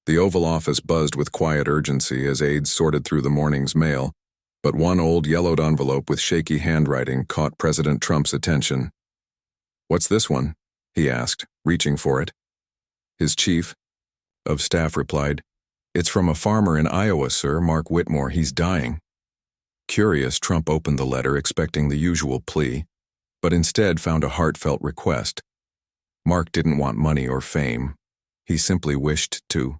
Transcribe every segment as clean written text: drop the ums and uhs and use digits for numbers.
The Oval Office buzzed with quiet urgency as aides sorted through the morning's mail, but one old yellowed envelope with shaky handwriting caught President Trump's attention. "What's this one?" he asked, reaching for it. His chief of staff replied, "It's from a farmer in Iowa, sir, Mark Whitmore. He's dying." Curious, Trump opened the letter expecting the usual plea, but instead found a heartfelt request. Mark didn't want money or fame. He simply wished to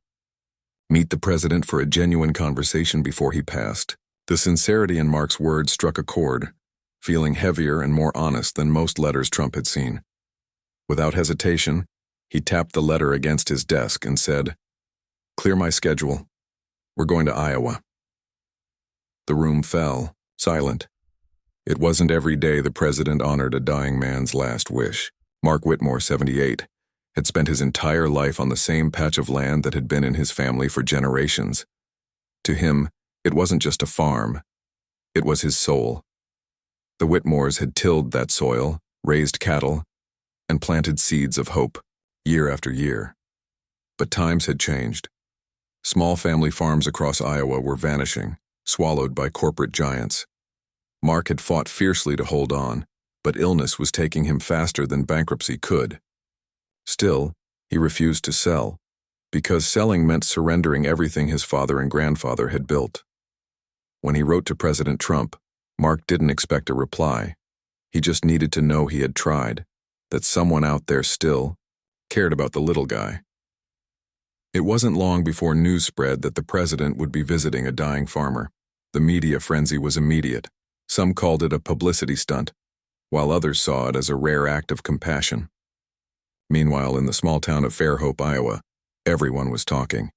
meet the president for a genuine conversation before he passed. The sincerity in Mark's words struck a chord, feeling heavier and more honest than most letters Trump had seen. Without hesitation, he tapped the letter against his desk and said, "Clear my schedule. We're going to Iowa." The room fell, silent. It wasn't every day the president honored a dying man's last wish. Mark Whitmore, 78, had spent his entire life on the same patch of land that had been in his family for generations. To him, it wasn't just a farm. It was his soul. The Whitmores had tilled that soil, raised cattle, and planted seeds of hope, year after year. But times had changed. Small family farms across Iowa were vanishing, swallowed by corporate giants. Mark had fought fiercely to hold on, but illness was taking him faster than bankruptcy could. Still, he refused to sell, because selling meant surrendering everything his father and grandfather had built. When he wrote to President Trump, Mark didn't expect a reply. He just needed to know he had tried, that someone out there still cared about the little guy. It wasn't long before news spread that the president would be visiting a dying farmer. The media frenzy was immediate. Some called it a publicity stunt, while others saw it as a rare act of compassion. Meanwhile, in the small town of Fairhope, Iowa, everyone was talking.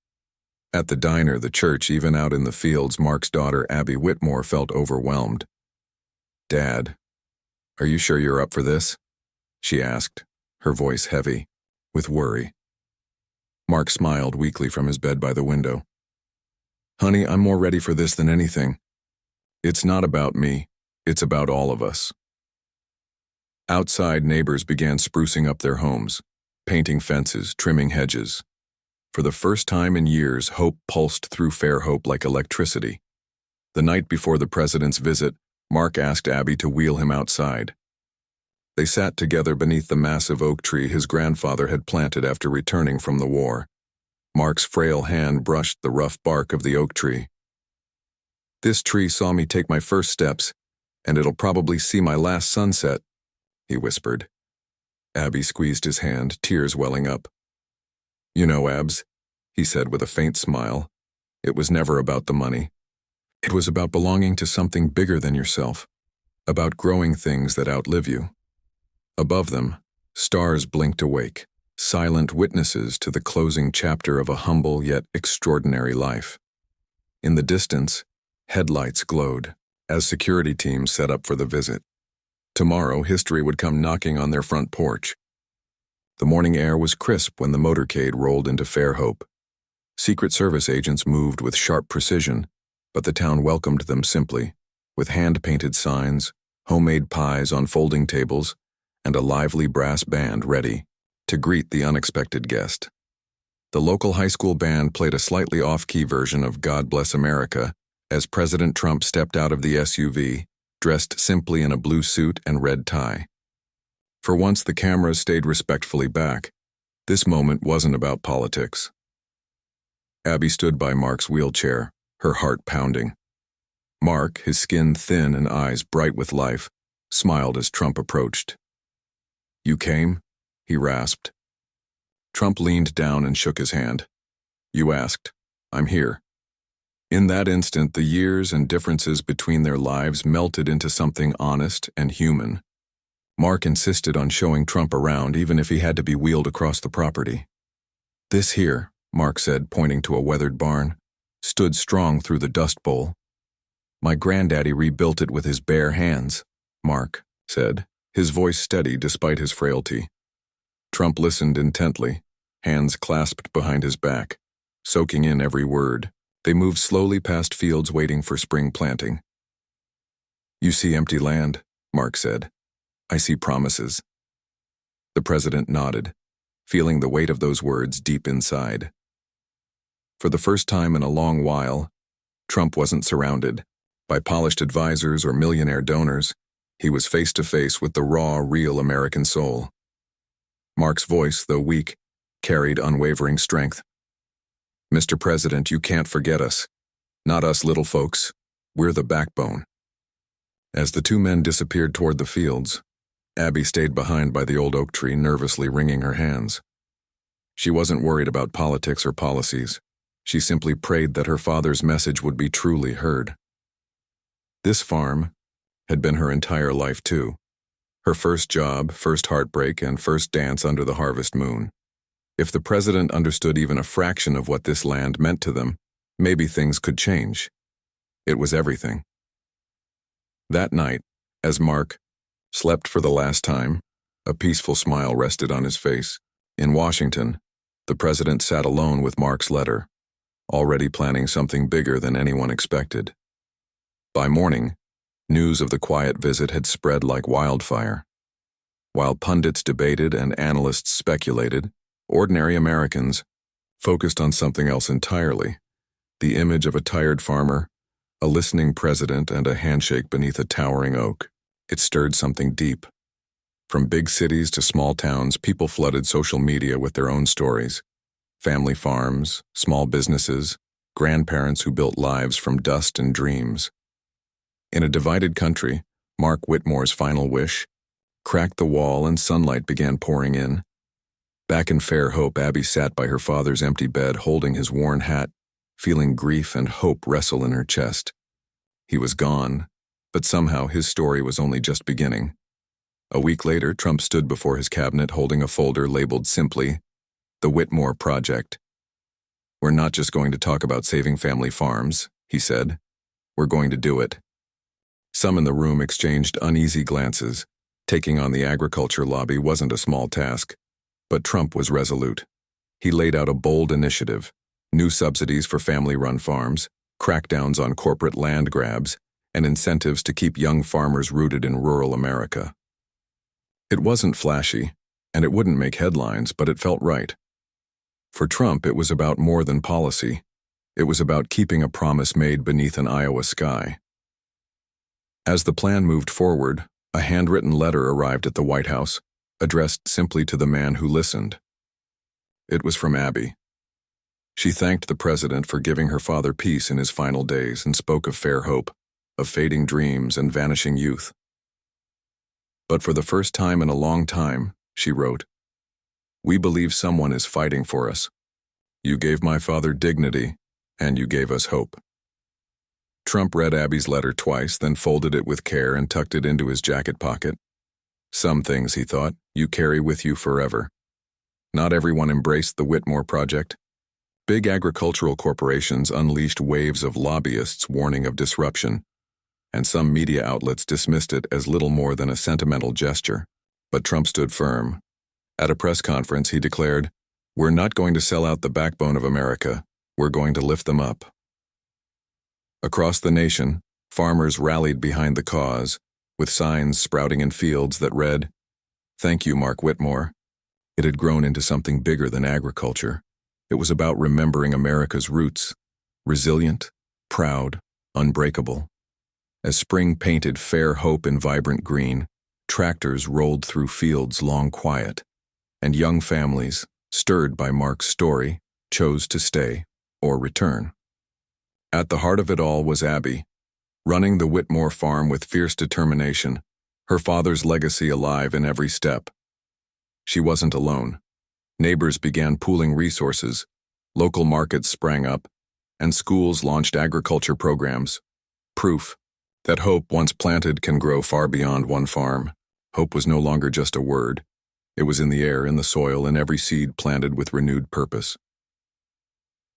At the diner, the church, even out in the fields, Mark's daughter, Abby Whitmore, felt overwhelmed. "Dad, are you sure you're up for this?" she asked, her voice heavy with worry. Mark smiled weakly from his bed by the window. "Honey, I'm more ready for this than anything. It's not about me, it's about all of us." Outside, neighbors began sprucing up their homes, painting fences, trimming hedges. For the first time in years, hope pulsed through Fairhope like electricity. The night before the president's visit, Mark asked Abby to wheel him outside. They sat together beneath the massive oak tree his grandfather had planted after returning from the war. Mark's frail hand brushed the rough bark of the oak tree. "This tree saw me take my first steps, and it'll probably see my last sunset," he whispered. Abby squeezed his hand, tears welling up. "You know, Abs," he said with a faint smile, "it was never about the money. It was about belonging to something bigger than yourself, about growing things that outlive you." Above them, stars blinked awake, silent witnesses to the closing chapter of a humble yet extraordinary life. In the distance, headlights glowed as security teams set up for the visit. Tomorrow, history would come knocking on their front porch. The morning air was crisp when the motorcade rolled into Fairhope. Secret Service agents moved with sharp precision, but the town welcomed them simply, with hand-painted signs, homemade pies on folding tables, and a lively brass band ready to greet the unexpected guest. The local high school band played a slightly off-key version of "God Bless America" as President Trump stepped out of the SUV, dressed simply in a blue suit and red tie. For once, the cameras stayed respectfully back. This moment wasn't about politics. Abby stood by Mark's wheelchair, her heart pounding. Mark, his skin thin and eyes bright with life, smiled as Trump approached. "You came?" he rasped. Trump leaned down and shook his hand. "You asked. I'm here." In that instant, the years and differences between their lives melted into something honest and human. Mark insisted on showing Trump around even if he had to be wheeled across the property. "This here," Mark said, pointing to a weathered barn, "stood strong through the Dust Bowl. My granddaddy rebuilt it with his bare hands," Mark said, his voice steady despite his frailty. Trump listened intently, hands clasped behind his back, soaking in every word. They moved slowly past fields waiting for spring planting. "You see empty land," Mark said. "I see promises." The president nodded, feeling the weight of those words deep inside. For the first time in a long while, Trump wasn't surrounded by polished advisors or millionaire donors. He was face to face with the raw, real American soul. Mark's voice, though weak, carried unwavering strength. "Mr. President, you can't forget us. Not us little folks. We're the backbone." As the two men disappeared toward the fields, Abby stayed behind by the old oak tree, nervously wringing her hands. She wasn't worried about politics or policies. She simply prayed that her father's message would be truly heard. This farm had been her entire life too. Her first job, first heartbreak, and first dance under the harvest moon. If the president understood even a fraction of what this land meant to them, maybe things could change. It was everything. That night, as Mark slept for the last time, a peaceful smile rested on his face. In Washington, the president sat alone with Mark's letter, already planning something bigger than anyone expected. By morning, news of the quiet visit had spread like wildfire. While pundits debated and analysts speculated, ordinary Americans focused on something else entirely: the image of a tired farmer, a listening president, and a handshake beneath a towering oak. It stirred something deep. From big cities to small towns, people flooded social media with their own stories. Family farms, small businesses, grandparents who built lives from dust and dreams. In a divided country, Mark Whitmore's final wish cracked the wall and sunlight began pouring in. Back in Fairhope, Abby sat by her father's empty bed, holding his worn hat, feeling grief and hope wrestle in her chest. He was gone, but somehow his story was only just beginning. A week later, Trump stood before his cabinet holding a folder labeled simply, "The Whitmore Project." "We're not just going to talk about saving family farms," he said. "We're going to do it." Some in the room exchanged uneasy glances. Taking on the agriculture lobby wasn't a small task, but Trump was resolute. He laid out a bold initiative: new subsidies for family-run farms, crackdowns on corporate land grabs, and incentives to keep young farmers rooted in rural America. It wasn't flashy, and it wouldn't make headlines, but it felt right. For Trump, it was about more than policy. It was about keeping a promise made beneath an Iowa sky. As the plan moved forward, a handwritten letter arrived at the White House, addressed simply to the man who listened. It was from Abby. She thanked the president for giving her father peace in his final days and spoke of fair hope, of fading dreams and vanishing youth. "But for the first time in a long time," she wrote, "we believe someone is fighting for us. You gave my father dignity, and you gave us hope." Trump read Abby's letter twice, then folded it with care and tucked it into his jacket pocket. Some things, he thought, you carry with you forever. Not everyone embraced the Whitmore Project. Big agricultural corporations unleashed waves of lobbyists warning of disruption, and some media outlets dismissed it as little more than a sentimental gesture. But Trump stood firm. At a press conference, he declared, "We're not going to sell out the backbone of America. We're going to lift them up." Across the nation, farmers rallied behind the cause, with signs sprouting in fields that read, "Thank you, Mark Whitmore." It had grown into something bigger than agriculture. It was about remembering America's roots, resilient, proud, unbreakable. As spring painted fair hope in vibrant green, tractors rolled through fields long quiet, and young families, stirred by Mark's story, chose to stay or return. At the heart of it all was Abby, running the Whitmore farm with fierce determination, her father's legacy alive in every step. She wasn't alone. Neighbors began pooling resources, local markets sprang up, and schools launched agriculture programs. Proof that hope once planted can grow far beyond one farm. Hope was no longer just a word. It was in the air, in the soil, in every seed planted with renewed purpose.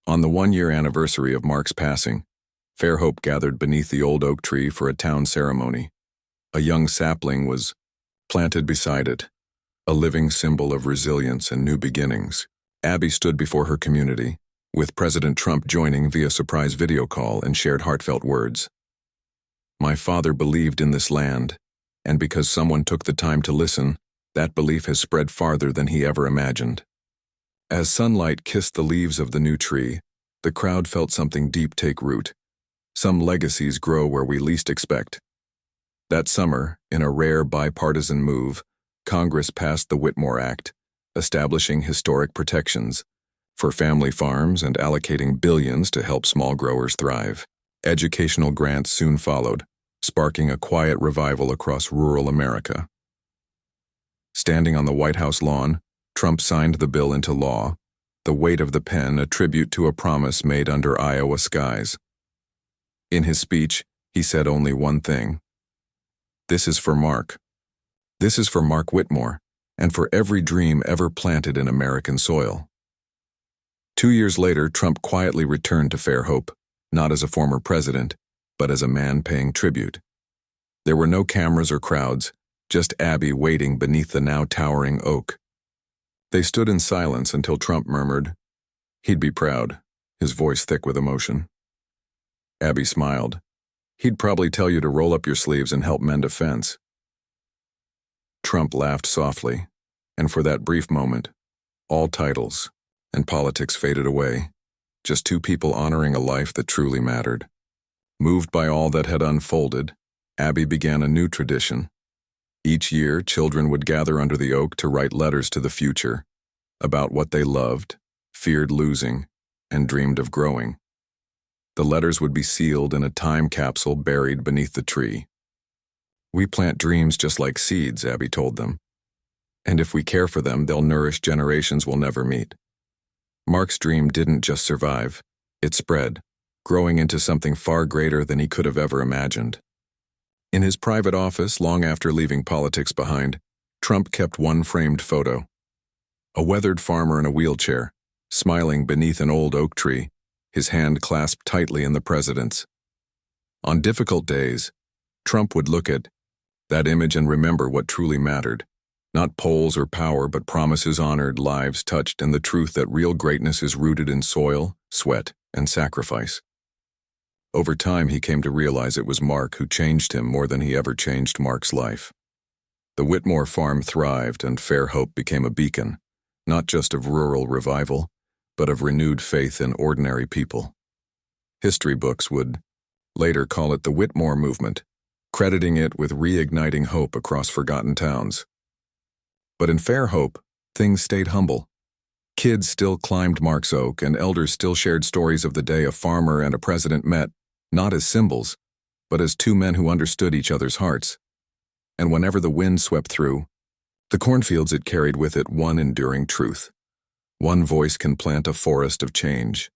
On the one-year anniversary of Mark's passing, Fairhope gathered beneath the old oak tree for a town ceremony. A young sapling was planted beside it, a living symbol of resilience and new beginnings. Abby stood before her community, with President Trump joining via surprise video call, and shared heartfelt words. "My father believed in this land, and because someone took the time to listen, that belief has spread farther than he ever imagined." As sunlight kissed the leaves of the new tree, The crowd felt something deep take root. Some legacies grow where we least expect. That summer, in a rare bipartisan move, Congress passed the Whitmore Act, establishing historic protections for family farms and allocating billions to help small growers thrive. Educational grants soon followed, sparking a quiet revival across rural America. Standing on the White House lawn, Trump signed the bill into law, the weight of the pen a tribute to a promise made under Iowa skies. In his speech, he said only one thing. This is for Mark. This is for Mark Whitmore, and for every dream ever planted in American soil. 2 years later, Trump quietly returned to Fairhope, not as a former president, but as a man paying tribute. There were no cameras or crowds, just Abby waiting beneath the now towering oak. They stood in silence until Trump murmured, "He'd be proud," his voice thick with emotion. Abby smiled. "He'd probably tell you to roll up your sleeves and help mend a fence." Trump laughed softly, and for that brief moment, all titles and politics faded away, just two people honoring a life that truly mattered. Moved by all that had unfolded, Abby began a new tradition. Each year, children would gather under the oak to write letters to the future, about what they loved, feared losing, and dreamed of growing. The letters would be sealed in a time capsule buried beneath the tree. "We plant dreams just like seeds," Abby told them. "And if we care for them, they'll nourish generations we'll never meet." Mark's dream didn't just survive, it spread, growing into something far greater than he could have ever imagined. In his private office, long after leaving politics behind, Trump kept one framed photo. A weathered farmer in a wheelchair, smiling beneath an old oak tree, his hand clasped tightly in the president's. On difficult days, Trump would look at that image and remember what truly mattered. Not polls or power, but promises honored, lives touched, and the truth that real greatness is rooted in soil, sweat, and sacrifice. Over time, he came to realize it was Mark who changed him more than he ever changed Mark's life. The Whitmore farm thrived, and Fairhope became a beacon, not just of rural revival, but of renewed faith in ordinary people. History books would later call it the Whitmore movement, crediting it with reigniting hope across forgotten towns. But in Fairhope, things stayed humble. Kids still climbed Mark's oak, and elders still shared stories of the day a farmer and a president met, not as symbols, but as two men who understood each other's hearts. And whenever the wind swept through the cornfields, it carried with it one enduring truth. One voice can plant a forest of change.